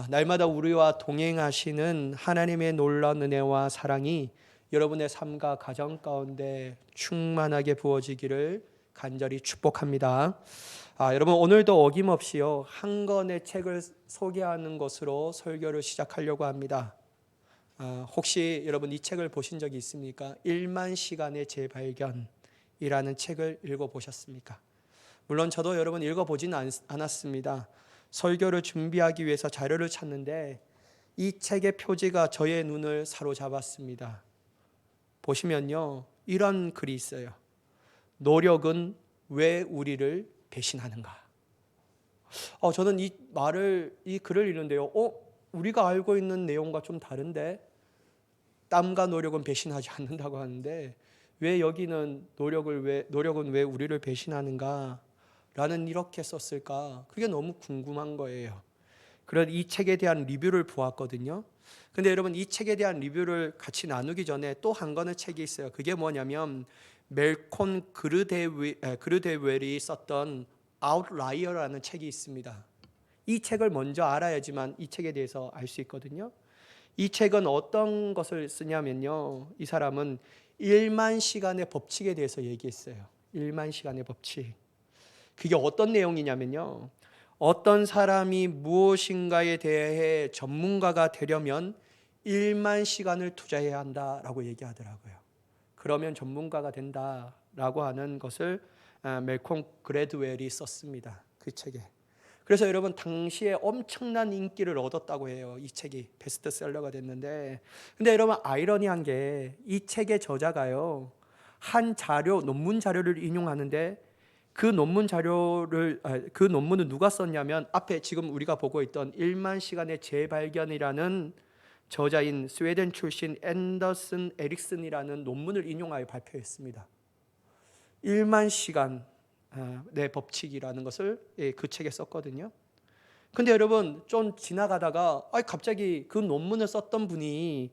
날마다 우리와 동행하시는 하나님의 놀라운 은혜와 사랑이 여러분의 삶과 가정 가운데 충만하게 부어지기를 간절히 축복합니다. 여러분 오늘도 어김없이요 한 권의 책을 소개하는 것으로 설교를 시작하려고 합니다. 혹시 여러분 이 책을 보신 적이 있습니까? 1만 시간의 재발견이라는 책을 읽어보셨습니까? 물론 저도 여러분 읽어보지는 않았습니다. 설교를 준비하기 위해서 자료를 찾는데 이 책의 표지가 저의 눈을 사로잡았습니다. 보시면요 이런 글이 있어요. 노력은 왜 우리를 배신하는가? 저는 이 글을 읽는데요. 우리가 알고 있는 내용과 좀 다른데 땀과 노력은 배신하지 않는다고 하는데 왜 여기는 노력은 왜 우리를 배신하는가? 라는 이렇게 썼을까? 그게 너무 궁금한 거예요. 그래서 이 책에 대한 리뷰를 보았거든요. 근데 여러분 이 책에 대한 리뷰를 같이 나누기 전에 또 한 권의 책이 있어요. 그게 뭐냐면 멜콘 그르데웰이 썼던 아웃라이어라는 책이 있습니다. 이 책을 먼저 알아야지만 이 책에 대해서 알 수 있거든요. 이 책은 어떤 것을 쓰냐면요. 이 사람은 1만 시간의 법칙에 대해서 얘기했어요. 1만 시간의 법칙. 그게 어떤 내용이냐면요. 어떤 사람이 무엇인가에 대해 전문가가 되려면 1만 시간을 투자해야 한다라고 얘기하더라고요. 그러면 전문가가 된다라고 하는 것을 멜콤 그레드웰이 썼습니다. 그 책에. 그래서 여러분 당시에 엄청난 인기를 얻었다고 해요. 이 책이 베스트셀러가 됐는데, 근데 여러분 아이러니한 게 이 책의 저자가요 한 논문 자료를 인용하는데 그 논문을 누가 썼냐면 앞에 지금 우리가 보고 있던 1만 시간의 재발견이라는 저자인 스웨덴 출신 앤더슨 에릭슨이라는 논문을 인용하여 발표했습니다. 1만 시간 내 법칙이라는 것을 그 책에 썼거든요. 근데 여러분 좀 지나가다가 갑자기 그 논문을 썼던 분이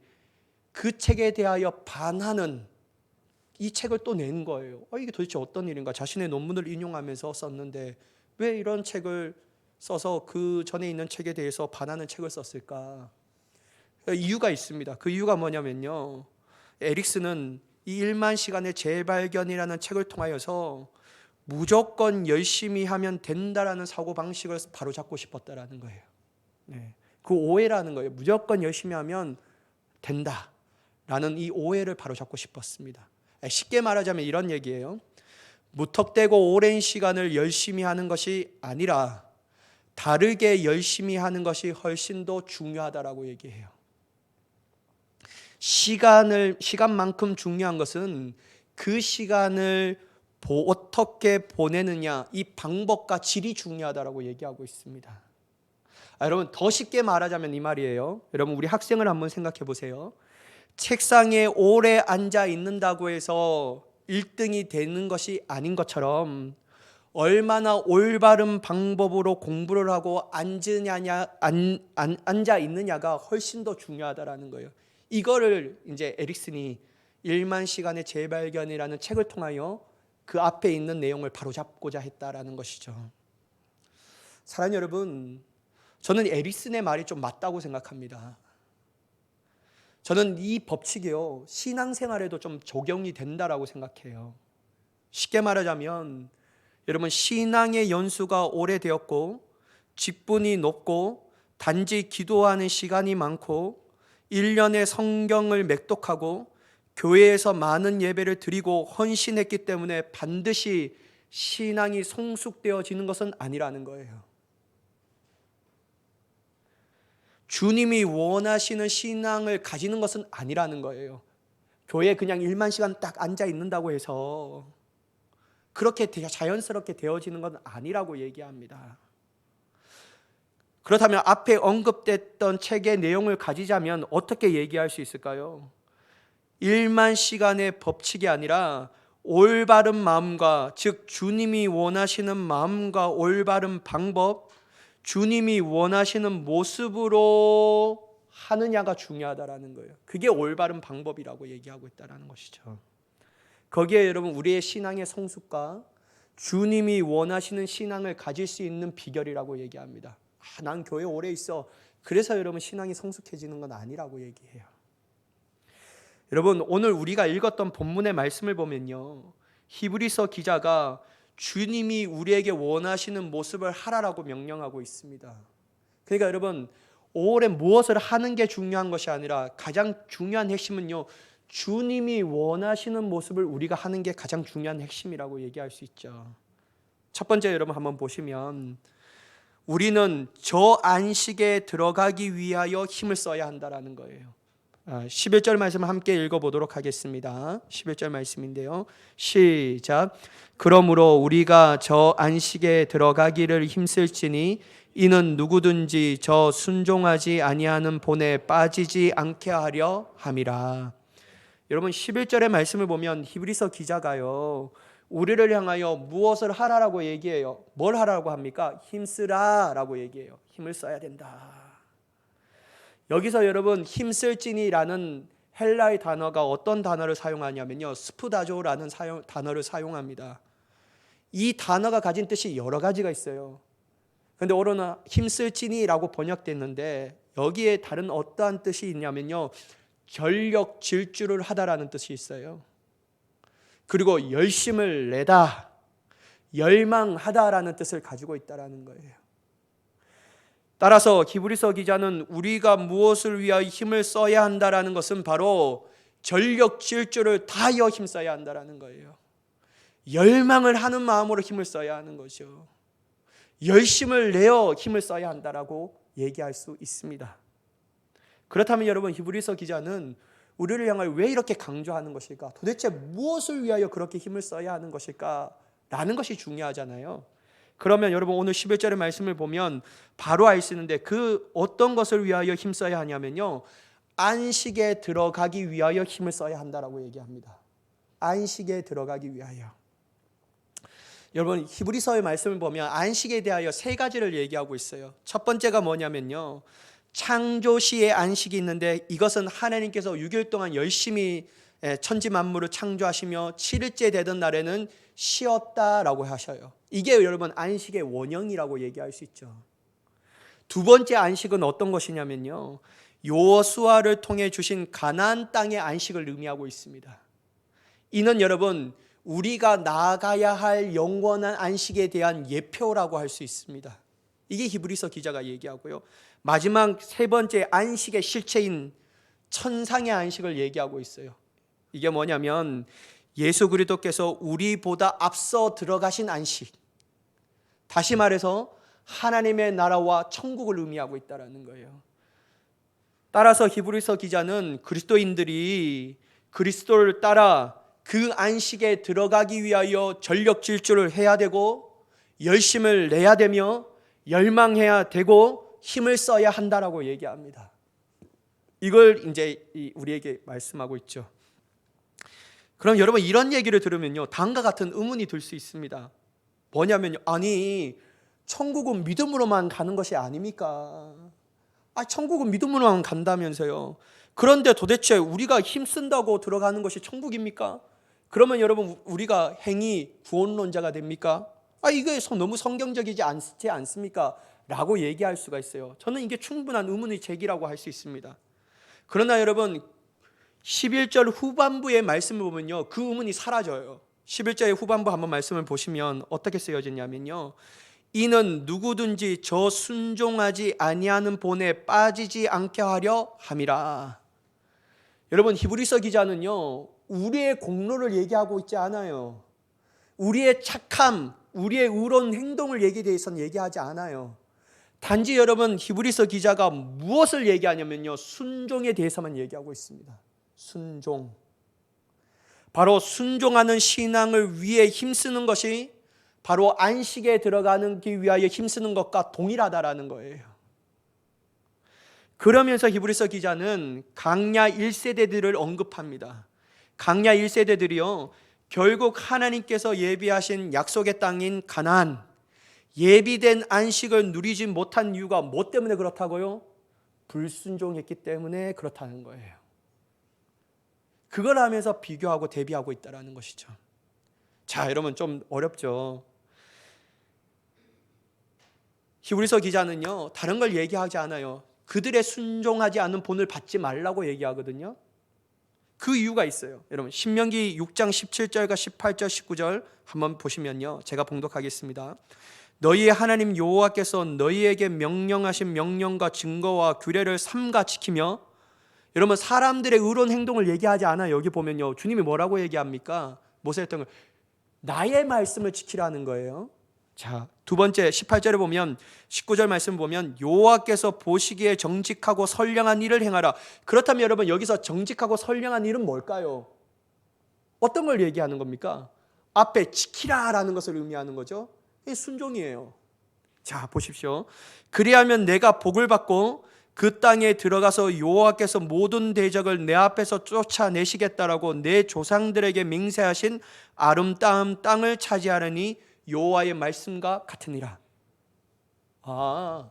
그 책에 대하여 반하는 이 책을 또 낸 거예요. 이게 도대체 어떤 일인가? 자신의 논문을 인용하면서 썼는데 왜 이런 책을 써서 그 전에 있는 책에 대해서 반하는 책을 썼을까? 이유가 있습니다. 그 이유가 뭐냐면요. 에릭슨은 이 1만 시간의 재발견이라는 책을 통하여서 무조건 열심히 하면 된다라는 사고방식을 바로잡고 싶었다라는 거예요. 네. 그 오해라는 거예요. 무조건 열심히 하면 된다라는 이 오해를 바로잡고 싶었습니다. 쉽게 말하자면 이런 얘기예요. 무턱대고 오랜 시간을 열심히 하는 것이 아니라 다르게 열심히 하는 것이 훨씬 더 중요하다라고 얘기해요. 시간만큼 중요한 것은 그 시간을 어떻게 보내느냐, 이 방법과 질이 중요하다라고 얘기하고 있습니다. 여러분 더 쉽게 말하자면 이 말이에요. 여러분 우리 학생을 한번 생각해 보세요. 책상에 오래 앉아 있는다고 해서 1등이 되는 것이 아닌 것처럼 얼마나 올바른 방법으로 공부를 하고 앉아 있느냐가 훨씬 더 중요하다라는 거예요. 이거를 이제 에릭슨이 1만 시간의 재발견이라는 책을 통하여 그 앞에 있는 내용을 바로잡고자 했다라는 것이죠. 사랑하는 여러분, 저는 에릭슨의 말이 좀 맞다고 생각합니다. 저는 이 법칙이요 신앙생활에도 좀 적용이 된다라고 생각해요. 쉽게 말하자면 여러분 신앙의 연수가 오래되었고 직분이 높고 단지 기도하는 시간이 많고 1년에 성경을 맥독하고 교회에서 많은 예배를 드리고 헌신했기 때문에 반드시 신앙이 성숙되어지는 것은 아니라는 거예요. 주님이 원하시는 신앙을 가지는 것은 아니라는 거예요. 교회에 그냥 1만 시간 딱 앉아 있는다고 해서 그렇게 자연스럽게 되어지는 건 아니라고 얘기합니다. 그렇다면 앞에 언급됐던 책의 내용을 가지자면 어떻게 얘기할 수 있을까요? 1만 시간의 법칙이 아니라 올바른 마음과, 즉 주님이 원하시는 마음과 올바른 방법, 주님이 원하시는 모습으로 하느냐가 중요하다라는 거예요. 그게 올바른 방법이라고 얘기하고 있다는 것이죠. 거기에 여러분 우리의 신앙의 성숙과 주님이 원하시는 신앙을 가질 수 있는 비결이라고 얘기합니다. 난 교회 오래 있어. 그래서 여러분 신앙이 성숙해지는 건 아니라고 얘기해요. 여러분 오늘 우리가 읽었던 본문의 말씀을 보면요, 히브리서 기자가 주님이 우리에게 원하시는 모습을 하라라고 명령하고 있습니다. 그러니까 여러분 올해 무엇을 하는 게 중요한 것이 아니라 가장 중요한 핵심은요, 주님이 원하시는 모습을 우리가 하는 게 가장 중요한 핵심이라고 얘기할 수 있죠. 첫 번째 여러분 한번 보시면 우리는 저 안식에 들어가기 위하여 힘을 써야 한다라는 거예요. 11절 말씀을 함께 읽어보도록 하겠습니다. 11절 말씀인데요, 시작. 그러므로 우리가 저 안식에 들어가기를 힘쓸지니 이는 누구든지 저 순종하지 아니하는 본에 빠지지 않게 하려 함이라. 여러분 11절의 말씀을 보면 히브리서 기자가요, 우리를 향하여 무엇을 하라라고 얘기해요. 뭘 하라고 합니까? 힘쓰라라고 얘기해요. 힘을 써야 된다. 여기서 여러분 힘쓸지니라는 헬라의 단어가 어떤 단어를 사용하냐면요, 스푸다조라는 단어를 사용합니다. 이 단어가 가진 뜻이 여러 가지가 있어요. 그런데 오늘은 힘쓸지니라고 번역됐는데 여기에 다른 어떠한 뜻이 있냐면요, 전력 질주를 하다라는 뜻이 있어요. 그리고 열심을 내다, 열망하다라는 뜻을 가지고 있다라는 거예요. 따라서 히브리서 기자는 우리가 무엇을 위하여 힘을 써야 한다라는 것은 바로 전력 질주를 다하여 힘써야 한다라는 거예요. 열망을 하는 마음으로 힘을 써야 하는 거죠. 열심을 내어 힘을 써야 한다라고 얘기할 수 있습니다. 그렇다면 여러분 히브리서 기자는 우리를 향하여 왜 이렇게 강조하는 것일까? 도대체 무엇을 위하여 그렇게 힘을 써야 하는 것일까? 라는 것이 중요하잖아요. 그러면 여러분 오늘 11절의 말씀을 보면 바로 알 수 있는데 그 어떤 것을 위하여 힘써야 하냐면요, 안식에 들어가기 위하여 힘을 써야 한다라고 얘기합니다. 안식에 들어가기 위하여. 여러분 히브리서의 말씀을 보면 안식에 대하여 세 가지를 얘기하고 있어요. 첫 번째가 뭐냐면요, 창조시의 안식이 있는데 이것은 하나님께서 6일 동안 열심히 천지 만물을 창조하시며 7일째 되던 날에는 쉬었다라고 하셔요. 이게 여러분 안식의 원형이라고 얘기할 수 있죠. 두 번째 안식은 어떤 것이냐면요, 여호수아를 통해 주신 가나안 땅의 안식을 의미하고 있습니다. 이는 여러분 우리가 나아가야 할 영원한 안식에 대한 예표라고 할 수 있습니다. 이게 히브리서 기자가 얘기하고요, 마지막 세 번째 안식의 실체인 천상의 안식을 얘기하고 있어요. 이게 뭐냐면 예수 그리스도께서 우리보다 앞서 들어가신 안식, 다시 말해서 하나님의 나라와 천국을 의미하고 있다는 거예요. 따라서 히브리서 기자는 그리스도인들이 그리스도를 따라 그 안식에 들어가기 위하여 전력 질주를 해야 되고 열심을 내야 되며 열망해야 되고 힘을 써야 한다라고 얘기합니다. 이걸 이제 우리에게 말씀하고 있죠. 그럼 여러분 이런 얘기를 들으면요, 다음과 같은 의문이 들 수 있습니다. 뭐냐면요, 아니 천국은 믿음으로만 가는 것이 아닙니까? 천국은 믿음으로만 간다면서요. 그런데 도대체 우리가 힘쓴다고 들어가는 것이 천국입니까? 그러면 여러분 우리가 행위 구원론자가 됩니까? 이게 너무 성경적이지 않지 않습니까? 라고 얘기할 수가 있어요. 저는 이게 충분한 의문의 제기라고 할 수 있습니다. 그러나 여러분 11절 후반부의 말씀을 보면요, 그 의문이 사라져요. 11절의 후반부 한번 말씀을 보시면 어떻게 쓰여졌냐면요, 이는 누구든지 저 순종하지 아니하는 본에 빠지지 않게 하려 함이라. 여러분 히브리서 기자는요, 우리의 공로를 얘기하고 있지 않아요. 우리의 착함, 우리의 의로운 행동을 대해서는 얘기하지 않아요. 단지 여러분 히브리서 기자가 무엇을 얘기하냐면요, 순종에 대해서만 얘기하고 있습니다. 순종. 바로 순종하는 신앙을 위해 힘쓰는 것이 바로 안식에 들어가기 위하여 힘쓰는 것과 동일하다라는 거예요. 그러면서 히브리서 기자는 강야 1세대들을 언급합니다. 강야 1세대들이요, 결국 하나님께서 예비하신 약속의 땅인 가나안, 예비된 안식을 누리지 못한 이유가 뭐 때문에 그렇다고요? 불순종했기 때문에 그렇다는 거예요. 그걸 하면서 비교하고 대비하고 있다는 것이죠. 자, 여러분 좀 어렵죠. 히브리서 기자는요, 다른 걸 얘기하지 않아요. 그들의 순종하지 않은 본을 받지 말라고 얘기하거든요. 그 이유가 있어요. 여러분 신명기 6장 17절과 18절 19절 한번 보시면요, 제가 봉독하겠습니다. 너희의 하나님 여호와께서 너희에게 명령하신 명령과 증거와 규례를 삼가 지키며, 여러분 사람들의 의로운 행동을 얘기하지 않아요. 여기 보면요, 주님이 뭐라고 얘기합니까? 모세에 했던 걸 나의 말씀을 지키라는 거예요. 자, 두 번째 18절에 보면, 19절 말씀 보면 여호와께서 보시기에 정직하고 선량한 일을 행하라. 그렇다면 여러분 여기서 정직하고 선량한 일은 뭘까요? 어떤 걸 얘기하는 겁니까? 앞에 지키라라는 것을 의미하는 거죠. 이게 순종이에요. 자, 보십시오. 그리하면 내가 복을 받고 그 땅에 들어가서 여호와께서 모든 대적을 내 앞에서 쫓아내시겠다라고 내 조상들에게 맹세하신 아름다운 땅을 차지하려니 여호와의 말씀과 같으니라. 아,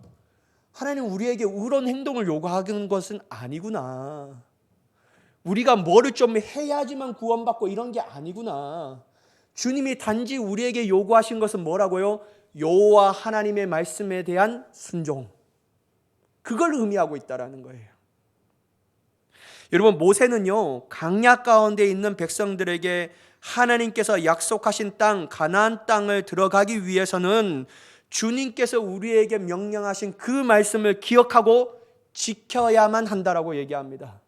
하나님 우리에게 의로운 행동을 요구하는 것은 아니구나. 우리가 뭐를 좀 해야지만 구원받고 이런 게 아니구나. 주님이 단지 우리에게 요구하신 것은 뭐라고요? 여호와 하나님의 말씀에 대한 순종. 그걸 의미하고 있다라는 거예요. 여러분 모세는요, 강야 가운데 있는 백성들에게 하나님께서 약속하신 땅 가나안 땅을 들어가기 위해서는 주님께서 우리에게 명령하신 그 말씀을 기억하고 지켜야만 한다라고 얘기합니다.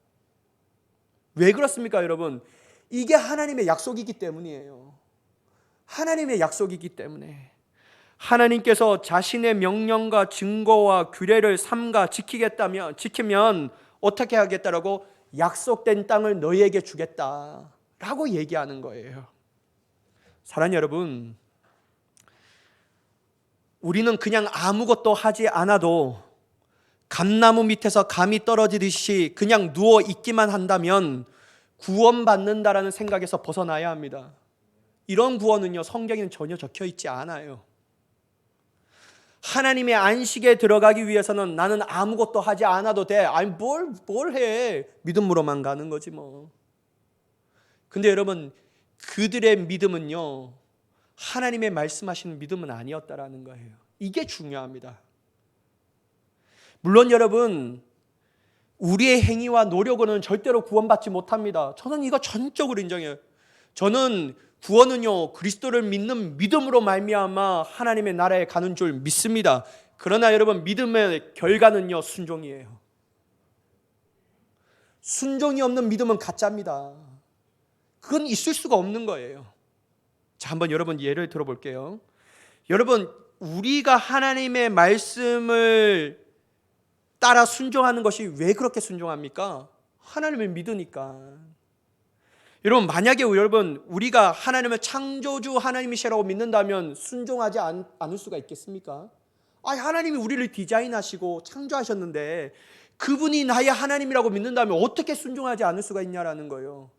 왜 그렇습니까, 여러분? 이게 하나님의 약속이기 때문이에요. 하나님의 약속이기 때문에 하나님께서 자신의 명령과 증거와 규례를 삼가 지키면 어떻게 하겠다라고? 약속된 땅을 너희에게 주겠다라고 얘기하는 거예요. 사랑하는 여러분, 우리는 그냥 아무것도 하지 않아도 감나무 밑에서 감이 떨어지듯이 그냥 누워 있기만 한다면 구원받는다라는 생각에서 벗어나야 합니다. 이런 구원은요, 성경에는 전혀 적혀 있지 않아요. 하나님의 안식에 들어가기 위해서는 나는 아무것도 하지 않아도 돼. 아니 뭘 해. 믿음으로만 가는 거지 뭐. 근데 여러분 그들의 믿음은요, 하나님의 말씀하시는 믿음은 아니었다라는 거예요. 이게 중요합니다. 물론 여러분 우리의 행위와 노력으로는 절대로 구원받지 못합니다. 저는 이거 전적으로 인정해요. 저는 구원은요 그리스도를 믿는 믿음으로 말미암아 하나님의 나라에 가는 줄 믿습니다. 그러나 여러분 믿음의 결과는요 순종이에요. 순종이 없는 믿음은 가짜입니다. 그건 있을 수가 없는 거예요. 자, 한번 여러분 예를 들어볼게요. 여러분 우리가 하나님의 말씀을 따라 순종하는 것이 왜 그렇게 순종합니까? 하나님을 믿으니까. 여러분 만약에 여러분 우리가 하나님을 창조주 하나님이시라고 믿는다면 순종하지 않을 수가 있겠습니까? 하나님이 우리를 디자인하시고 창조하셨는데 그분이 나의 하나님이라고 믿는다면 어떻게 순종하지 않을 수가 있냐라는 거예요.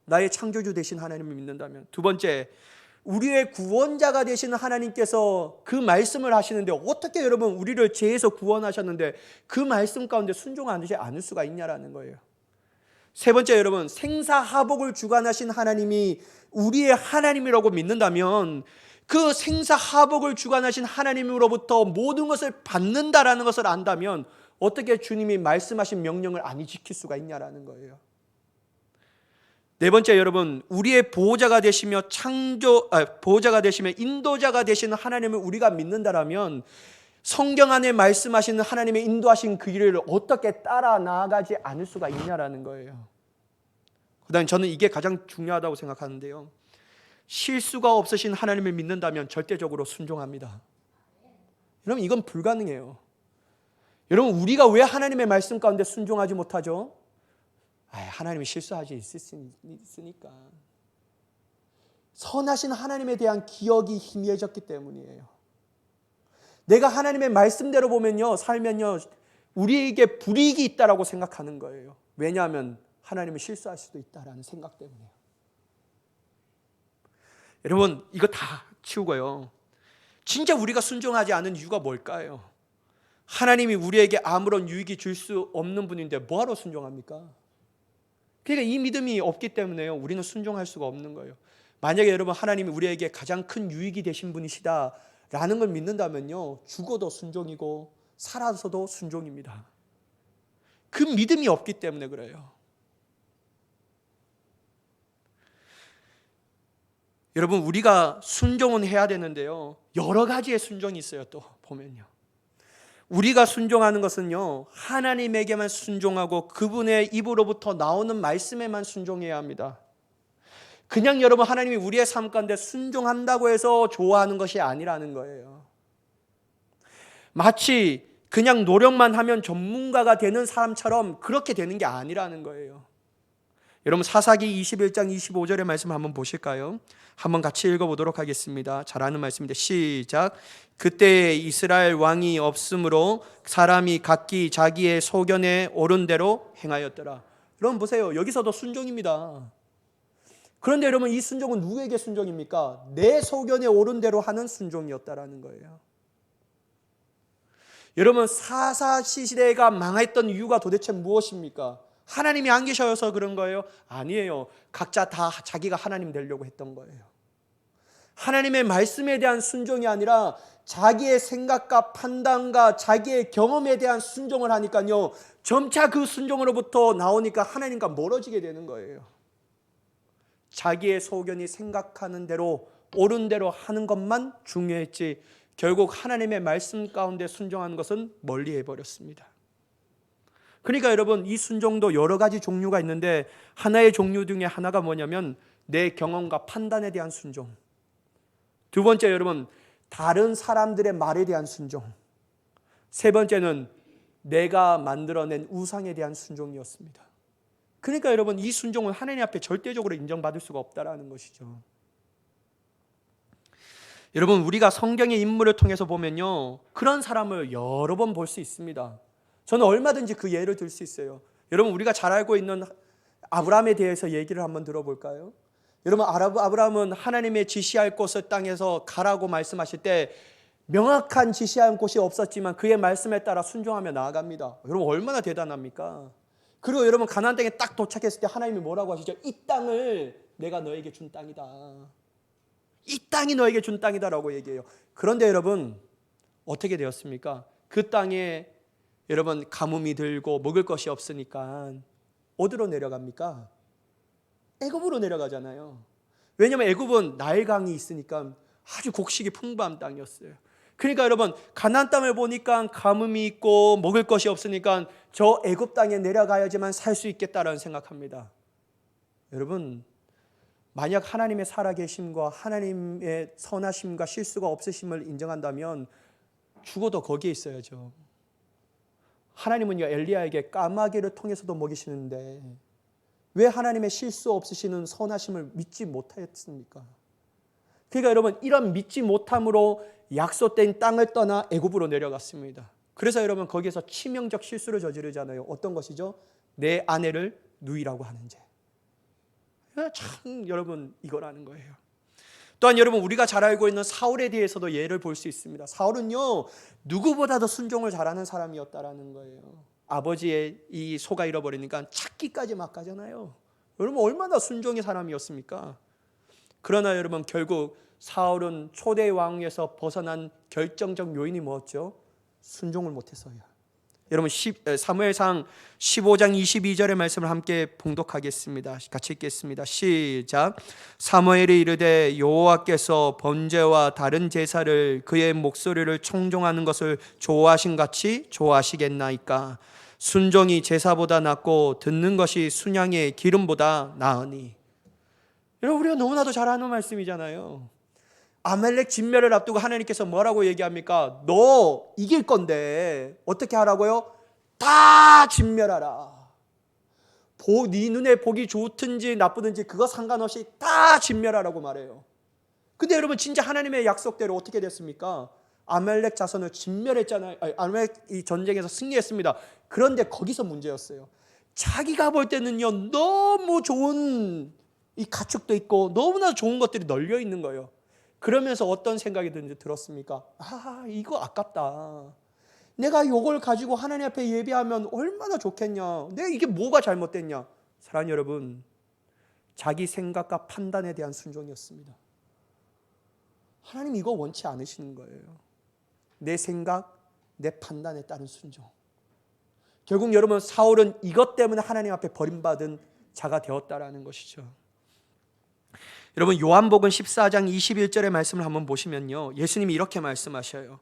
나의 창조주 되신 하나님을 믿는다면. 두 번째, 우리의 구원자가 되시는 하나님께서 그 말씀을 하시는데 어떻게 여러분 우리를 죄에서 구원하셨는데 그 말씀 가운데 순종하지 않을 수가 있냐라는 거예요. 세 번째, 여러분 생사하복을 주관하신 하나님이 우리의 하나님이라고 믿는다면 그 생사하복을 주관하신 하나님으로부터 모든 것을 받는다라는 것을 안다면 어떻게 주님이 말씀하신 명령을 안 지킬 수가 있냐라는 거예요. 네 번째, 여러분 우리의 보호자가 되시며 보호자가 되시며 인도자가 되시는 하나님을 우리가 믿는다라면 성경 안에 말씀하시는 하나님의 인도하신 그 길을 어떻게 따라 나아가지 않을 수가 있냐라는 거예요. 그다음에 저는 이게 가장 중요하다고 생각하는데요, 실수가 없으신 하나님을 믿는다면 절대적으로 순종합니다. 여러분 이건 불가능해요. 여러분 우리가 왜 하나님의 말씀 가운데 순종하지 못하죠? 하나님이 실수하지 있으니까. 선하신 하나님에 대한 기억이 희미해졌기 때문이에요. 내가 하나님의 말씀대로 살면요 우리에게 불이익이 있다라고 생각하는 거예요. 왜냐하면 하나님은 실수할 수도 있다라는 생각 때문에요. 여러분 이거 다 치우고요, 진짜 우리가 순종하지 않은 이유가 뭘까요? 하나님이 우리에게 아무런 유익이 줄 수 없는 분인데 뭐하러 순종합니까? 그러니까 이 믿음이 없기 때문에요 우리는 순종할 수가 없는 거예요. 만약에 여러분 하나님이 우리에게 가장 큰 유익이 되신 분이시다라는 걸 믿는다면요 죽어도 순종이고 살아서도 순종입니다. 그 믿음이 없기 때문에 그래요. 여러분, 우리가 순종은 해야 되는데요, 여러 가지의 순종이 있어요. 또 보면요, 우리가 순종하는 것은요, 하나님에게만 순종하고 그분의 입으로부터 나오는 말씀에만 순종해야 합니다. 그냥 여러분, 하나님이 우리의 삶 가운데 순종한다고 해서 좋아하는 것이 아니라는 거예요. 마치 그냥 노력만 하면 전문가가 되는 사람처럼 그렇게 되는 게 아니라는 거예요. 여러분, 사사기 21장 25절의 말씀 한번 보실까요? 한번 같이 읽어보도록 하겠습니다. 잘 아는 말씀인데 시작. 그때 이스라엘 왕이 없으므로 사람이 각기 자기의 소견에 옳은 대로 행하였더라. 여러분 보세요, 여기서도 순종입니다. 그런데 여러분, 이 순종은 누구에게 순종입니까? 내 소견에 옳은 대로 하는 순종이었다라는 거예요. 여러분, 사사 시대가 망했던 이유가 도대체 무엇입니까? 하나님이 안 계셔서 그런 거예요? 아니에요. 각자 다 자기가 하나님 되려고 했던 거예요. 하나님의 말씀에 대한 순종이 아니라 자기의 생각과 판단과 자기의 경험에 대한 순종을 하니까요, 점차 그 순종으로부터 나오니까 하나님과 멀어지게 되는 거예요. 자기의 소견이 생각하는 대로 옳은 대로 하는 것만 중요했지, 결국 하나님의 말씀 가운데 순종하는 것은 멀리 해버렸습니다. 그러니까 여러분, 이 순종도 여러 가지 종류가 있는데 하나의 종류 중에 하나가 뭐냐면 내 경험과 판단에 대한 순종. 두 번째, 여러분, 다른 사람들의 말에 대한 순종. 세 번째는 내가 만들어낸 우상에 대한 순종이었습니다. 그러니까 여러분, 이 순종은 하나님 앞에 절대적으로 인정받을 수가 없다라는 것이죠. 여러분, 우리가 성경의 인물을 통해서 보면요, 그런 사람을 여러 번 볼 수 있습니다. 저는 얼마든지 그 예를 들 수 있어요. 여러분, 우리가 잘 알고 있는 아브라함에 대해서 얘기를 한번 들어볼까요? 여러분, 아브라함은 하나님의 지시할 곳을 땅에서 가라고 말씀하실 때 명확한 지시한 곳이 없었지만 그의 말씀에 따라 순종하며 나아갑니다. 여러분, 얼마나 대단합니까? 그리고 여러분, 가나안 땅에 딱 도착했을 때 하나님이 뭐라고 하시죠? 이 땅을 내가 너에게 준 땅이다. 이 땅이 너에게 준 땅이다라고 얘기해요. 그런데 여러분, 어떻게 되었습니까? 그 땅에 여러분, 가뭄이 들고 먹을 것이 없으니까 어디로 내려갑니까? 애굽으로 내려가잖아요. 왜냐하면 애굽은 나일강이 있으니까 아주 곡식이 풍부한 땅이었어요. 그러니까 여러분, 가나안 땅을 보니까 가뭄이 있고 먹을 것이 없으니까 저 애굽 땅에 내려가야지만 살 수 있겠다라는 생각합니다. 여러분, 만약 하나님의 살아계심과 하나님의 선하심과 실수가 없으심을 인정한다면 죽어도 거기에 있어야죠. 하나님은요, 엘리야에게 까마귀를 통해서도 먹이시는데 왜 하나님의 실수 없으시는 선하심을 믿지 못했습니까? 그러니까 여러분, 이런 믿지 못함으로 약속된 땅을 떠나 애굽으로 내려갔습니다. 그래서 여러분, 거기에서 치명적 실수를 저지르잖아요. 어떤 것이죠? 내 아내를 누이라고 하는 죄. 참 여러분, 이거라는 거예요. 또한 여러분, 우리가 잘 알고 있는 사울에 대해서도 예를 볼 수 있습니다. 사울은요, 누구보다도 순종을 잘하는 사람이었다라는 거예요. 아버지의 이 소가 잃어버리니까 찾기까지 막 가잖아요. 여러분, 얼마나 순종의 사람이었습니까? 그러나 여러분, 결국 사울은 초대 왕에서 벗어난 결정적 요인이 뭐였죠? 순종을 못해서요. 여러분, 사무엘상 15장 22절의 말씀을 함께 봉독하겠습니다. 같이 읽겠습니다. 시작. 사무엘이 이르되 여호와께서 번제와 다른 제사를 그의 목소리를 청종하는 것을 좋아하신 같이 좋아하시겠나이까. 순종이 제사보다 낫고 듣는 것이 순양의 기름보다 나으니. 여러분, 우리가 너무나도 잘 아는 말씀이잖아요. 아말렉 진멸을 앞두고 하나님께서 뭐라고 얘기합니까? 너 이길 건데 어떻게 하라고요? 다 진멸하라. 네 눈에 보기 좋든지 나쁘든지 그거 상관없이 다 진멸하라고 말해요. 근데 여러분, 진짜 하나님의 약속대로 어떻게 됐습니까? 아말렉 자손을 진멸했잖아요. 아말렉 이 전쟁에서 승리했습니다. 그런데 거기서 문제였어요. 자기가 볼 때는요, 너무 좋은 이 가축도 있고 너무나 좋은 것들이 널려 있는 거예요. 그러면서 어떤 생각이 들었습니까? 이거 아깝다. 내가 이걸 가지고 하나님 앞에 예배하면 얼마나 좋겠냐. 내가 이게 뭐가 잘못됐냐. 사랑하는 여러분, 자기 생각과 판단에 대한 순종이었습니다. 하나님 이거 원치 않으시는 거예요. 내 생각, 내 판단에 따른 순종. 결국 여러분 사울은 이것 때문에 하나님 앞에 버림받은 자가 되었다라는 것이죠. 여러분 요한복음 14장 21절의 말씀을 한번 보시면요, 예수님이 이렇게 말씀하셔요.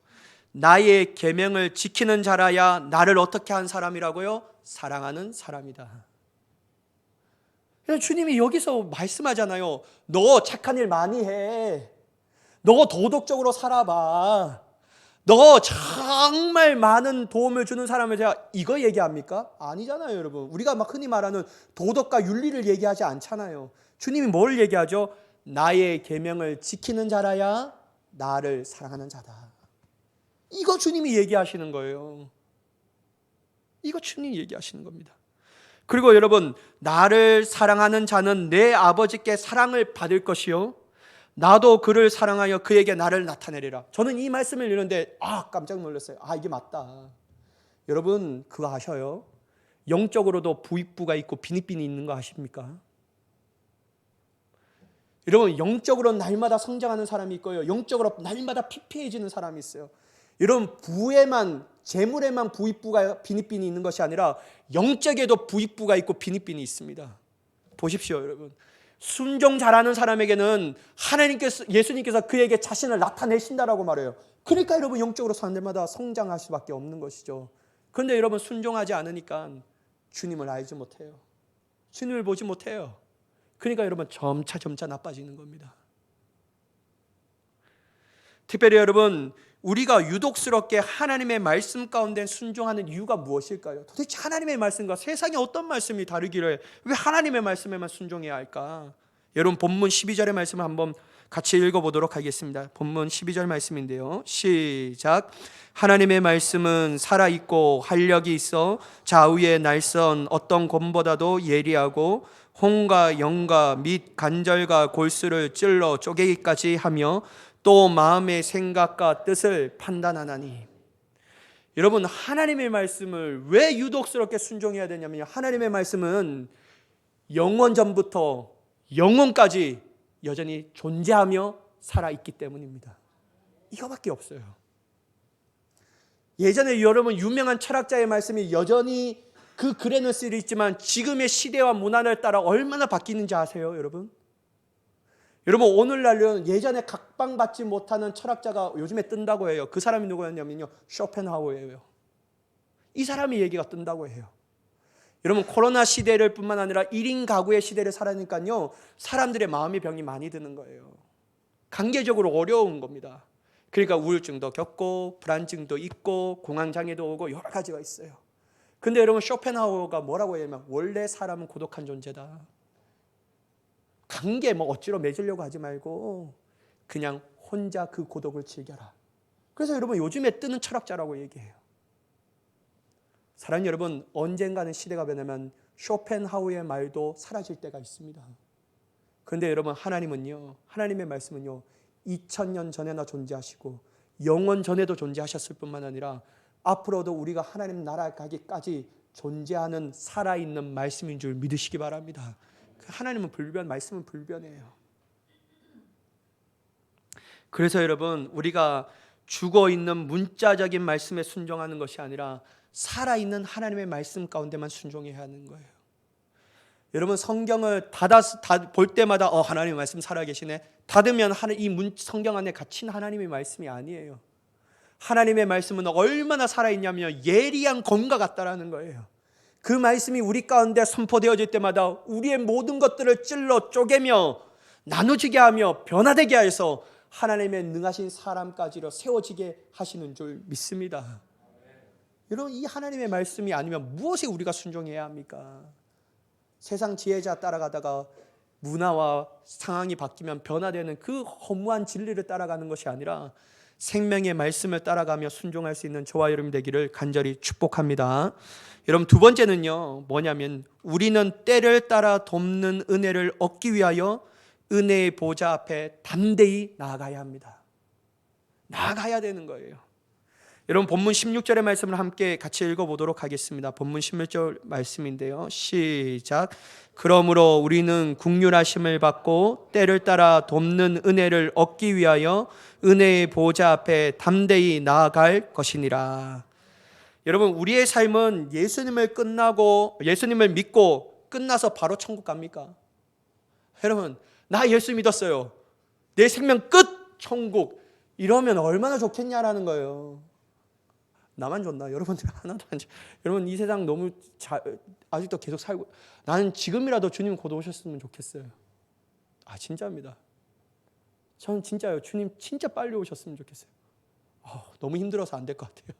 나의 계명을 지키는 자라야 나를 어떻게 한 사람이라고요? 사랑하는 사람이다. 주님이 여기서 말씀하잖아요. 너 착한 일 많이 해. 너 도덕적으로 살아봐. 너 정말 많은 도움을 주는 사람을 제가 이거 얘기합니까? 아니잖아요, 여러분. 우리가 막 흔히 말하는 도덕과 윤리를 얘기하지 않잖아요. 주님이 뭘 얘기하죠? 나의 계명을 지키는 자라야 나를 사랑하는 자다. 이거 주님이 얘기하시는 거예요. 이거 주님이 얘기하시는 겁니다. 그리고 여러분, 나를 사랑하는 자는 내 아버지께 사랑을 받을 것이요 나도 그를 사랑하여 그에게 나를 나타내리라. 저는 이 말씀을 읽는데 깜짝 놀랐어요. 이게 맞다. 여러분 그거 아셔요? 영적으로도 부익부가 있고 빈익빈이 있는 거 아십니까? 여러분 영적으로 날마다 성장하는 사람이 있고요, 영적으로 날마다 피폐해지는 사람이 있어요. 여러분 부에만, 재물에만 부익부가 빈익빈이 있는 것이 아니라 영적에도 부익부가 있고 빈익빈이 있습니다. 보십시오 여러분. 순종 잘하는 사람에게는 예수님께서 그에게 자신을 나타내신다라고 말해요. 그러니까 여러분 영적으로 사람들마다 성장할 수밖에 없는 것이죠. 그런데 여러분 순종하지 않으니까 주님을 알지 못해요. 주님을 보지 못해요. 그러니까 여러분 점차 나빠지는 겁니다. 특별히 여러분, 우리가 유독스럽게 하나님의 말씀 가운데 순종하는 이유가 무엇일까요? 도대체 하나님의 말씀과 세상의 어떤 말씀이 다르기를 왜 하나님의 말씀에만 순종해야 할까? 여러분 본문 12절의 말씀을 한번 같이 읽어보도록 하겠습니다. 본문 12절 말씀인데요, 시작. 하나님의 말씀은 살아있고 활력이 있어 좌우의 날선 어떤 곰보다도 예리하고 홍과 영과 및 관절과 골수를 찔러 쪼개기까지 하며 또 마음의 생각과 뜻을 판단하나니. 여러분 하나님의 말씀을 왜 유독스럽게 순종해야 되냐면요, 하나님의 말씀은 영원 전부터 영원까지 여전히 존재하며 살아있기 때문입니다. 이거밖에 없어요. 예전에 여러분 유명한 철학자의 말씀이 여전히 그 글에는 쓰여 있지만 지금의 시대와 문화를 따라 얼마나 바뀌는지 아세요 여러분? 여러분 오늘날은 예전에 각광받지 못하는 철학자가 요즘에 뜬다고 해요. 그 사람이 누구였냐면요, 쇼펜하우어예요. 이 사람이 얘기가 뜬다고 해요. 여러분 코로나 시대를 뿐만 아니라 1인 가구의 시대를 살아니까요, 사람들의 마음의 병이 많이 드는 거예요. 관계적으로 어려운 겁니다. 그러니까 우울증도 겪고 불안증도 있고 공황장애도 오고 여러 가지가 있어요. 근데 여러분 쇼펜하우어가 뭐라고 해요? 원래 사람은 고독한 존재다. 관계 억지로 맺으려고 하지 말고 그냥 혼자 그 고독을 즐겨라. 그래서 여러분 요즘에 뜨는 철학자라고 얘기해요. 사랑하는 여러분, 언젠가는 시대가 변하면 쇼펜하우어의 말도 사라질 때가 있습니다. 그런데 여러분 하나님의 말씀은요 2000년 전에나 존재하시고 영원 전에도 존재하셨을 뿐만 아니라 앞으로도 우리가 하나님 나라 가기까지 존재하는 살아있는 말씀인 줄 믿으시기 바랍니다. 하나님은 말씀은 불변해요. 그래서 여러분 우리가 죽어있는 문자적인 말씀에 순종하는 것이 아니라 살아있는 하나님의 말씀 가운데만 순종해야 하는 거예요. 여러분 성경을 볼 때마다 하나님의 말씀 살아계시네, 닫으면 이 성경 안에 갇힌 하나님의 말씀이 아니에요. 하나님의 말씀은 얼마나 살아있냐면 예리한 검과 같다라는 거예요. 그 말씀이 우리 가운데 선포되어질 때마다 우리의 모든 것들을 찔러 쪼개며 나누지게 하며 변화되게 해서 하나님의 능하신 사람까지로 세워지게 하시는 줄 믿습니다. 여러분 이 하나님의 말씀이 아니면 무엇에 우리가 순종해야 합니까? 세상 지혜자 따라가다가 문화와 상황이 바뀌면 변화되는 그 허무한 진리를 따라가는 것이 아니라 생명의 말씀을 따라가며 순종할 수 있는 저와 여러분 되기를 간절히 축복합니다. 여러분 두 번째는요 뭐냐면 우리는 때를 따라 돕는 은혜를 얻기 위하여 은혜의 보좌 앞에 담대히 나아가야 합니다. 나아가야 되는 거예요. 여러분 본문 16절의 말씀을 함께 같이 읽어보도록 하겠습니다. 본문 16절 말씀인데요, 시작. 그러므로 우리는 긍휼하심을 받고 때를 따라 돕는 은혜를 얻기 위하여 은혜의 보좌 앞에 담대히 나아갈 것이니라. 여러분, 우리의 삶은 예수님을 믿고 끝나서 바로 천국 갑니까? 여러분, 나 예수 믿었어요, 내 생명 끝, 천국, 이러면 얼마나 좋겠냐라는 거예요. 나만 좋나? 여러분들 하나도 안 좋아. 여러분, 이 세상 너무 아직도 계속 살고, 나는 지금이라도 주님 곧 오셨으면 좋겠어요. 진짜입니다. 저는 진짜요, 주님 진짜 빨리 오셨으면 좋겠어요. 너무 힘들어서 안 될 것 같아요.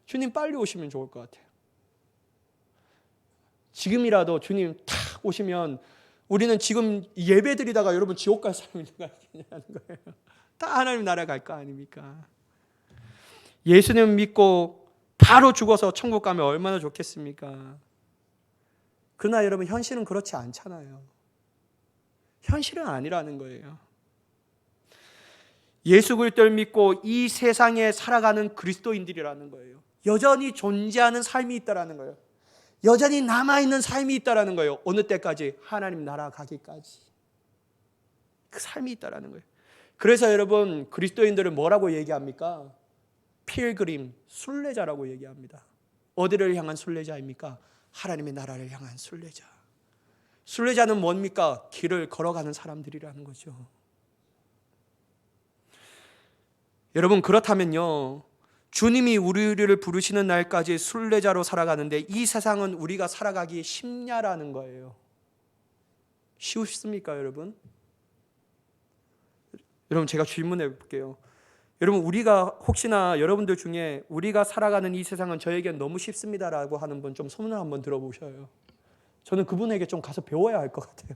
주님 빨리 오시면 좋을 것 같아요. 지금이라도 주님 탁 오시면 우리는 지금 예배 드리다가 여러분 지옥 갈 사람이 누가 있냐는 거예요. 다 하나님 나라 갈 거 아닙니까? 예수님 믿고 바로 죽어서 천국 가면 얼마나 좋겠습니까? 그러나 여러분, 현실은 그렇지 않잖아요. 현실은 아니라는 거예요. 예수 그리스도를 믿고 이 세상에 살아가는 그리스도인들이라는 거예요. 여전히 존재하는 삶이 있다라는 거예요. 여전히 남아있는 삶이 있다라는 거예요. 어느 때까지? 하나님 나라 가기까지. 그 삶이 있다라는 거예요. 그래서 여러분, 그리스도인들은 뭐라고 얘기합니까? 필그림, 순례자라고 얘기합니다. 어디를 향한 순례자입니까? 하나님의 나라를 향한 순례자. 순례자는 뭡니까? 길을 걸어가는 사람들이라는 거죠. 여러분, 그렇다면요, 주님이 우리를 부르시는 날까지 순례자로 살아가는데 이 세상은 우리가 살아가기 쉽냐라는 거예요. 쉽습니까, 여러분? 여러분, 제가 질문해 볼게요. 여러분, 우리가 혹시나 여러분들 중에 우리가 살아가는 이 세상은 저에겐 너무 쉽습니다라고 하는 분 좀 손을 한번 들어보셔요. 저는 그분에게 좀 가서 배워야 할 것 같아요.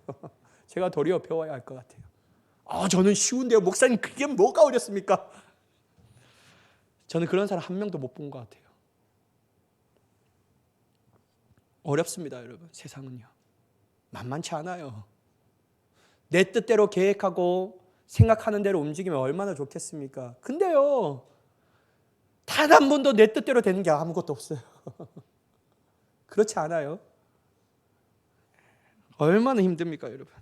제가 도리어 배워야 할 것 같아요. 저는 쉬운데요, 목사님, 그게 뭐가 어렵습니까? 저는 그런 사람 한 명도 못 본 것 같아요. 어렵습니다, 여러분. 세상은요, 만만치 않아요. 내 뜻대로 계획하고 생각하는 대로 움직이면 얼마나 좋겠습니까? 근데요, 단 한 번도 내 뜻대로 되는 게 아무것도 없어요. 그렇지 않아요? 얼마나 힘듭니까, 여러분?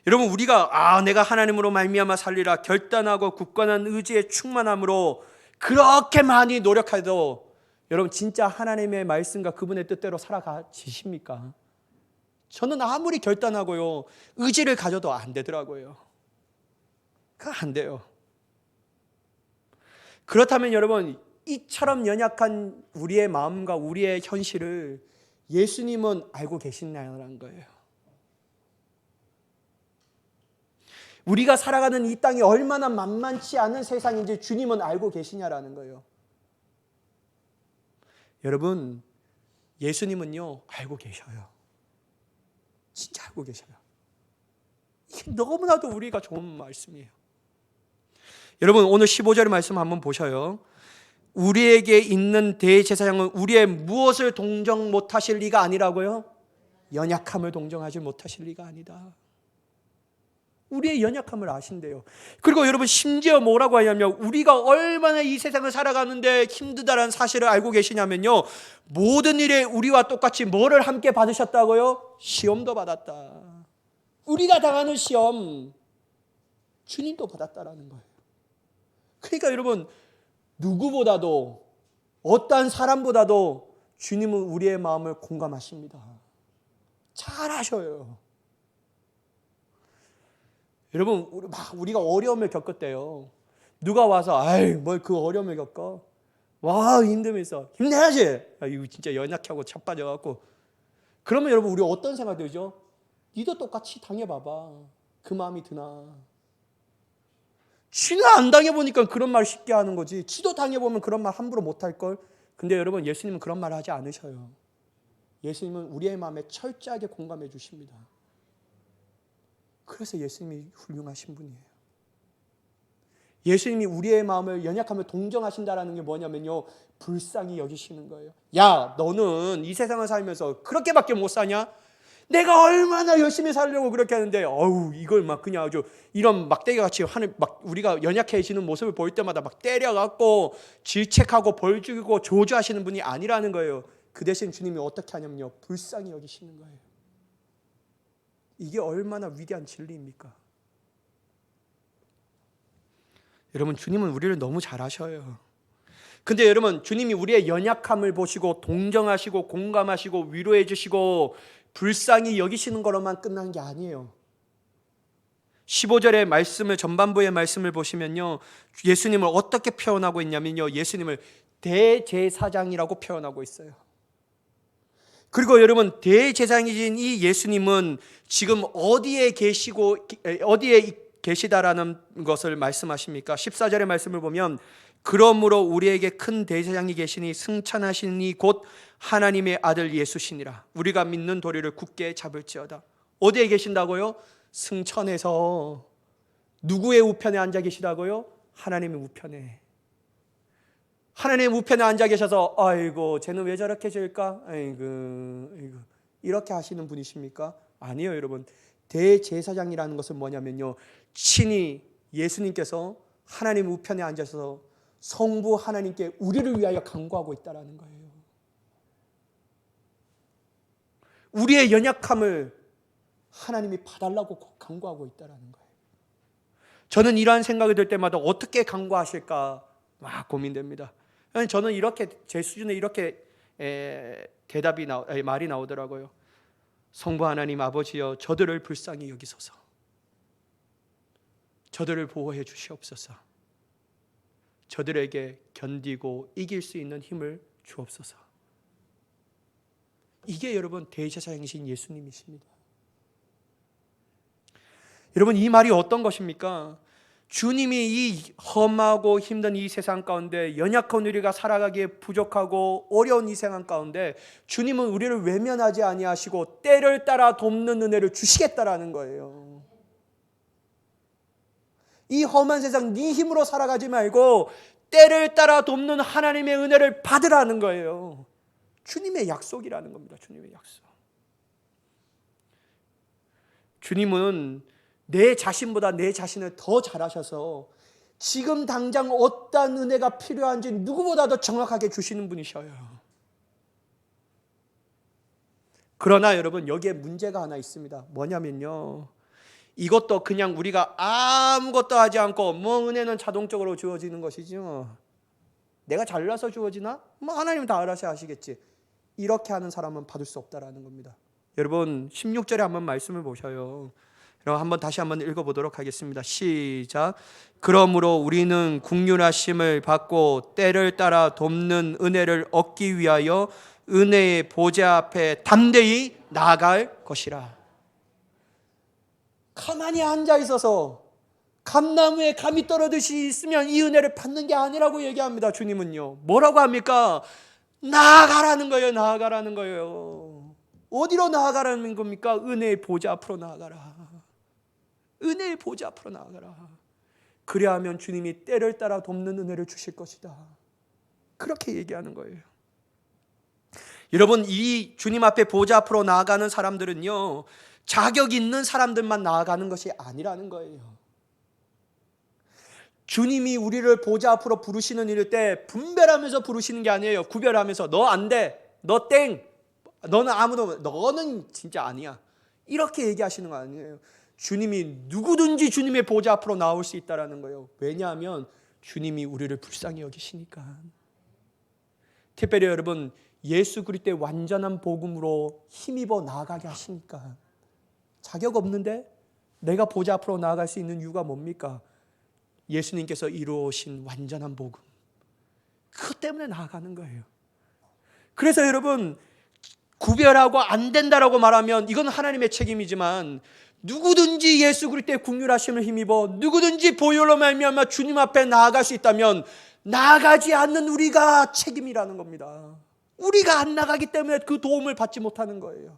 여러분, 우리가 내가 하나님으로 말미암아 살리라 결단하고 굳건한 의지에 충만함으로 그렇게 많이 노력해도 여러분, 진짜 하나님의 말씀과 그분의 뜻대로 살아가시십니까? 저는 아무리 결단하고요, 의지를 가져도 안 되더라고요. 그거 안 돼요. 그렇다면 여러분, 이처럼 연약한 우리의 마음과 우리의 현실을 예수님은 알고 계시냐는 거예요. 우리가 살아가는 이 땅이 얼마나 만만치 않은 세상인지 주님은 알고 계시냐라는 거예요. 여러분, 예수님은요, 알고 계셔요. 진짜 알고 계셔요. 이게 너무나도 우리가 좋은 말씀이에요. 여러분, 오늘 15절 말씀 한번 보셔요. 우리에게 있는 대제사장은 우리의 무엇을 동정 못하실 리가 아니라고요? 연약함을 동정하지 못하실 리가 아니다. 우리의 연약함을 아신대요. 그리고 여러분, 심지어 뭐라고 하냐면 우리가 얼마나 이 세상을 살아가는데 힘들다는 사실을 알고 계시냐면요, 모든 일에 우리와 똑같이 뭐를 함께 받으셨다고요? 시험도 받았다. 우리가 당하는 시험 주님도 받았다라는 거예요. 그러니까 여러분, 누구보다도 어떠한 사람보다도 주님은 우리의 마음을 공감하십니다. 잘 아셔요. 여러분, 우리가 어려움을 겪었대요. 누가 와서 뭘 그 어려움을 겪어? 와, 힘듦이 있어. 힘내야지. 이거 진짜 연약하고 자빠져갖고. 그러면 여러분, 우리 어떤 생각 들죠? 니도 똑같이 당해봐봐. 그 마음이 드나? 지는 안 당해보니까 그런 말 쉽게 하는 거지. 지도 당해보면 그런 말 함부로 못할걸. 근데 여러분, 예수님은 그런 말 하지 않으셔요. 예수님은 우리의 마음에 철저하게 공감해 주십니다. 그래서 예수님이 훌륭하신 분이에요. 예수님이 우리의 마음을 연약함을 동정하신다는 게 뭐냐면요, 불쌍히 여기시는 거예요. 야, 너는 이 세상을 살면서 그렇게밖에 못 사냐? 내가 얼마나 열심히 살려고 그렇게 하는데 이걸 막 그냥 아주 이런 막대기같이 우리가 연약해지는 모습을 볼 때마다 막 때려갖고 질책하고 벌 주고 저주하시는 분이 아니라는 거예요. 그 대신 주님이 어떻게 하냐면요, 불쌍히 여기시는 거예요. 이게 얼마나 위대한 진리입니까? 여러분, 주님은 우리를 너무 잘 아셔요. 근데 여러분, 주님이 우리의 연약함을 보시고 동정하시고 공감하시고 위로해 주시고 불쌍히 여기시는 거로만 끝난 게 아니에요. 15절의 말씀을, 전반부의 말씀을 보시면요, 예수님을 어떻게 표현하고 있냐면요, 예수님을 대제사장이라고 표현하고 있어요. 그리고 여러분, 대제사장이신 이 예수님은 지금 어디에 계시다라는 것을 말씀하십니까? 14절의 말씀을 보면, 그러므로 우리에게 큰 대제사장이 계시니 승천하시니 곧 하나님의 아들 예수시니라. 우리가 믿는 도리를 굳게 잡을지어다. 어디에 계신다고요? 승천해서. 누구의 우편에 앉아 계시다고요? 하나님의 우편에. 하나님의 우편에 앉아 계셔서 아이고 쟤는 왜 저렇게 질까? 아이고 이렇게 하시는 분이십니까? 아니에요, 여러분. 대제사장이라는 것은 뭐냐면요, 친히 예수님께서 하나님 우편에 앉아서 성부 하나님께 우리를 위하여 간구하고 있다는 거예요. 우리의 연약함을 하나님이 봐달라고 간구하고 있다는 거예요. 저는 이러한 생각이 들 때마다 어떻게 간구하실까 막 고민됩니다. 저는 이렇게 제 수준에 이렇게 말이 나오더라고요. 성부 하나님 아버지여, 저들을 불쌍히 여기소서. 저들을 보호해 주시옵소서. 저들에게 견디고 이길 수 있는 힘을 주옵소서. 이게 여러분 대제사장이신 예수님이십니다. 여러분, 이 말이 어떤 것입니까? 주님이 이 험하고 힘든 이 세상 가운데, 연약한 우리가 살아가기에 부족하고 어려운 이 세상 가운데 주님은 우리를 외면하지 아니하시고 때를 따라 돕는 은혜를 주시겠다라는 거예요. 이 험한 세상 네 힘으로 살아가지 말고 때를 따라 돕는 하나님의 은혜를 받으라는 거예요. 주님의 약속이라는 겁니다. 주님의 약속. 주님은 내 자신보다 내 자신을 더 잘 아셔서 지금 당장 어떤 은혜가 필요한지 누구보다 더 정확하게 주시는 분이셔요. 그러나 여러분, 여기에 문제가 하나 있습니다. 뭐냐면요, 이것도 그냥 우리가 아무것도 하지 않고 은혜는 자동적으로 주어지는 것이죠. 내가 잘나서 주어지나? 하나님 다 알아서 하시겠지. 이렇게 하는 사람은 받을 수 없다라는 겁니다. 여러분, 16절에 한번 말씀을 보셔요. 한번 다시 한번 읽어보도록 하겠습니다. 시작. 그러므로 우리는 긍휼하심을 받고 때를 따라 돕는 은혜를 얻기 위하여 은혜의 보좌 앞에 담대히 나아갈 것이라. 가만히 앉아 있어서 감나무에 감이 떨어듯이 있으면 이 은혜를 받는 게 아니라고 얘기합니다. 주님은요, 뭐라고 합니까? 나아가라는 거예요. 나아가라는 거예요. 어디로 나아가라는 겁니까? 은혜의 보좌 앞으로 나아가라. 은혜의 보좌 앞으로 나아가라. 그래야 하면 주님이 때를 따라 돕는 은혜를 주실 것이다. 그렇게 얘기하는 거예요. 여러분, 이 주님 앞에 보좌 앞으로 나아가는 사람들은요, 자격 있는 사람들만 나아가는 것이 아니라는 거예요. 주님이 우리를 보좌 앞으로 부르시는 일일 때 분별하면서 부르시는 게 아니에요. 구별하면서 너 안 돼, 너 땡, 너는 너는 진짜 아니야, 이렇게 얘기하시는 거 아니에요. 주님이 누구든지 주님의 보좌 앞으로 나올 수 있다는 거예요. 왜냐하면 주님이 우리를 불쌍히 여기시니까. 특별히 여러분, 예수 그리스도의 완전한 복음으로 힘입어 나아가게 하시니까. 자격 없는데 내가 보좌 앞으로 나아갈 수 있는 이유가 뭡니까? 예수님께서 이루어오신 완전한 복음, 그것 때문에 나아가는 거예요. 그래서 여러분, 구별하고 안 된다라고 말하면 이건 하나님의 책임이지만, 누구든지 예수 그리스도의 긍휼하심을 힘입어 누구든지 보혈로 말미암아 주님 앞에 나아갈 수 있다면, 나아가지 않는 우리가 책임이라는 겁니다. 우리가 안 나가기 때문에 그 도움을 받지 못하는 거예요.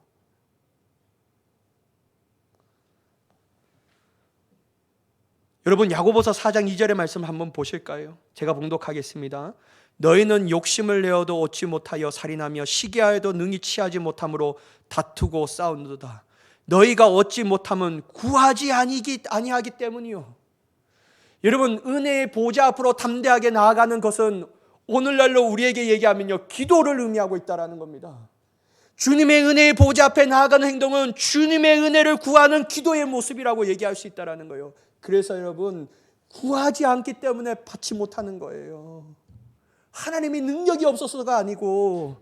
여러분, 야고보서 4장 2절의 말씀 한번 보실까요? 제가 봉독하겠습니다. 너희는 욕심을 내어도 얻지 못하여 살인하며 시기하여도 능히 취하지 못함으로 다투고 싸우는도다. 너희가 얻지 못함은 구하지 아니하기 때문이요. 여러분, 은혜의 보좌 앞으로 담대하게 나아가는 것은 오늘날로 우리에게 얘기하면요, 기도를 의미하고 있다는 겁니다. 주님의 은혜의 보좌 앞에 나아가는 행동은 주님의 은혜를 구하는 기도의 모습이라고 얘기할 수 있다는 거예요. 그래서 여러분, 구하지 않기 때문에 받지 못하는 거예요. 하나님이 능력이 없어서가 아니고,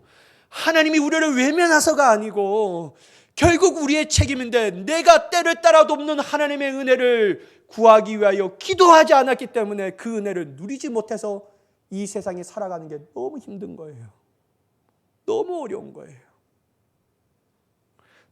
하나님이 우리를 외면해서가 아니고, 결국 우리의 책임인데 내가 때를 따라 돕는 하나님의 은혜를 구하기 위하여 기도하지 않았기 때문에 그 은혜를 누리지 못해서 이 세상에 살아가는 게 너무 힘든 거예요. 너무 어려운 거예요.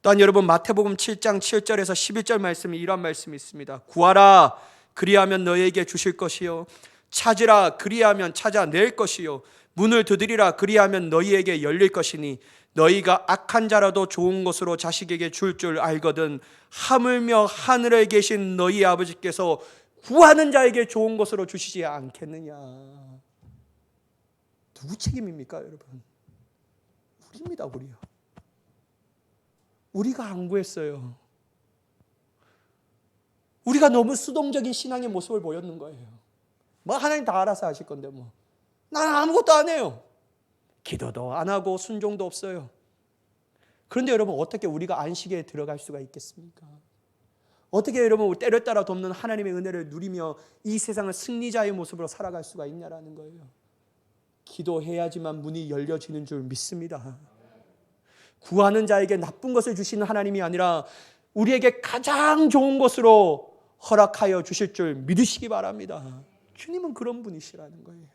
또한 여러분, 마태복음 7장 7절에서 11절 말씀이 이런 말씀이 있습니다. 구하라 그리하면 너희에게 주실 것이요, 찾으라 그리하면 찾아낼 것이요, 문을 두드리라 그리하면 너희에게 열릴 것이니 너희가 악한 자라도 좋은 것으로 자식에게 줄 알거든 하물며 하늘에 계신 너희 아버지께서 구하는 자에게 좋은 것으로 주시지 않겠느냐. 누구 책임입니까, 여러분? 우리입니다. 우리요. 우리가 안 구했어요. 우리가 너무 수동적인 신앙의 모습을 보였는 거예요. 뭐 하나님 다 알아서 하실 건데 뭐. 나는 아무것도 안 해요. 기도도 안 하고 순종도 없어요. 그런데 여러분, 어떻게 우리가 안식에 들어갈 수가 있겠습니까? 어떻게 여러분 때를 따라 돕는 하나님의 은혜를 누리며 이 세상을 승리자의 모습으로 살아갈 수가 있냐라는 거예요. 기도해야지만 문이 열려지는 줄 믿습니다. 구하는 자에게 나쁜 것을 주시는 하나님이 아니라 우리에게 가장 좋은 것으로 허락하여 주실 줄 믿으시기 바랍니다. 주님은 그런 분이시라는 거예요.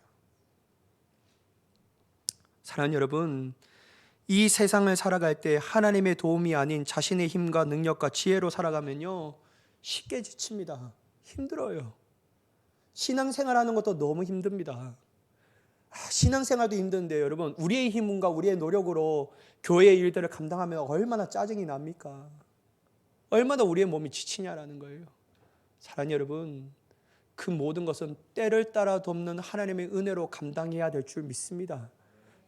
사랑하는 여러분, 이 세상을 살아갈 때 하나님의 도움이 아닌 자신의 힘과 능력과 지혜로 살아가면요, 쉽게 지칩니다. 힘들어요. 신앙생활하는 것도 너무 힘듭니다. 신앙생활도 힘든데 여러분, 우리의 힘과 우리의 노력으로 교회의 일들을 감당하면 얼마나 짜증이 납니까? 얼마나 우리의 몸이 지치냐라는 거예요. 사랑하는 여러분, 그 모든 것은 때를 따라 돕는 하나님의 은혜로 감당해야 될 줄 믿습니다.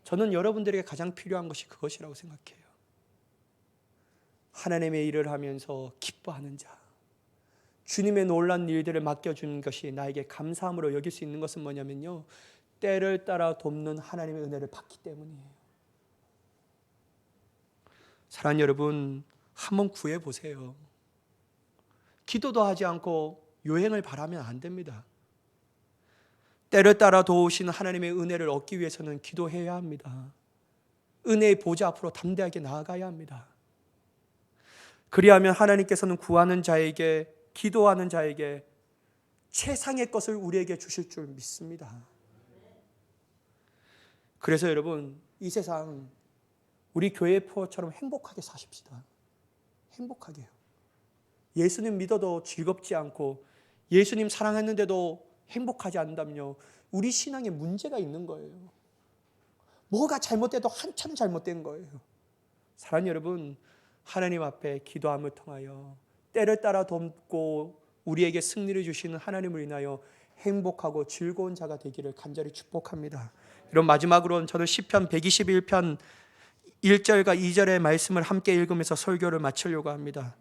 저는 여러분들에게 가장 필요한 것이 그것이라고 생각해요. 하나님의 일을 하면서 기뻐하는 자, 주님의 놀라운 일들을 맡겨주는 것이 나에게 감사함으로 여길 수 있는 것은 뭐냐면요, 때를 따라 돕는 하나님의 은혜를 받기 때문이에요. 사랑하는 여러분, 한번 구해보세요. 기도도 하지 않고 요행을 바라면 안 됩니다. 때를 따라 도우시는 하나님의 은혜를 얻기 위해서는 기도해야 합니다. 은혜의 보좌 앞으로 담대하게 나아가야 합니다. 그리하면 하나님께서는 구하는 자에게, 기도하는 자에게 최상의 것을 우리에게 주실 줄 믿습니다. 그래서 여러분, 이 세상 우리 교회 포처럼 행복하게 사십시다. 행복하게요. 예수님 믿어도 즐겁지 않고 예수님 사랑했는데도 행복하지 않는다면요, 우리 신앙에 문제가 있는 거예요. 뭐가 잘못돼도 한참 잘못된 거예요. 사랑하는 여러분, 하나님 앞에 기도함을 통하여 때를 따라 돕고 우리에게 승리를 주시는 하나님을 인하여 행복하고 즐거운 자가 되기를 간절히 축복합니다. 이런 마지막으로는 저는 시편 121편 1절과 2절의 말씀을 함께 읽으면서 설교를 마치려고 합니다.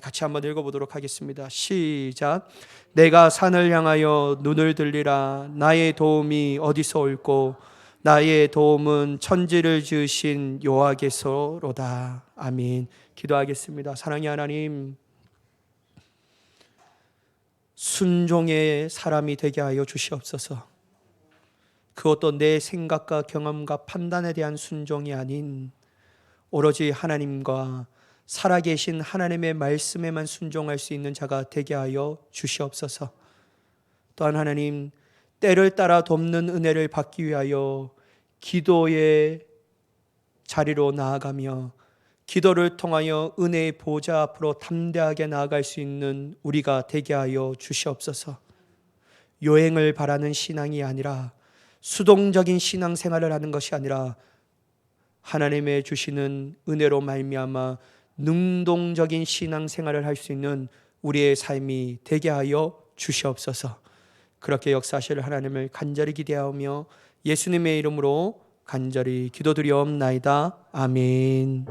같이 한번 읽어보도록 하겠습니다. 시작. 내가 산을 향하여 눈을 들리라. 나의 도움이 어디서 올꼬? 나의 도움은 천지를 지으신 여호와께서로다. 아멘. 기도하겠습니다. 사랑의 하나님, 순종의 사람이 되게 하여 주시옵소서. 그것도 내 생각과 경험과 판단에 대한 순종이 아닌 오로지 하나님과 살아계신 하나님의 말씀에만 순종할 수 있는 자가 되게 하여 주시옵소서. 또한 하나님, 때를 따라 돕는 은혜를 받기 위하여 기도의 자리로 나아가며 기도를 통하여 은혜의 보좌 앞으로 담대하게 나아갈 수 있는 우리가 되게 하여 주시옵소서. 요행을 바라는 신앙이 아니라, 수동적인 신앙생활을 하는 것이 아니라 하나님의 주시는 은혜로 말미암아 능동적인 신앙생활을 할 수 있는 우리의 삶이 되게 하여 주시옵소서. 그렇게 역사하실 하나님을 간절히 기대하며 예수님의 이름으로 간절히 기도드리옵나이다. 아멘.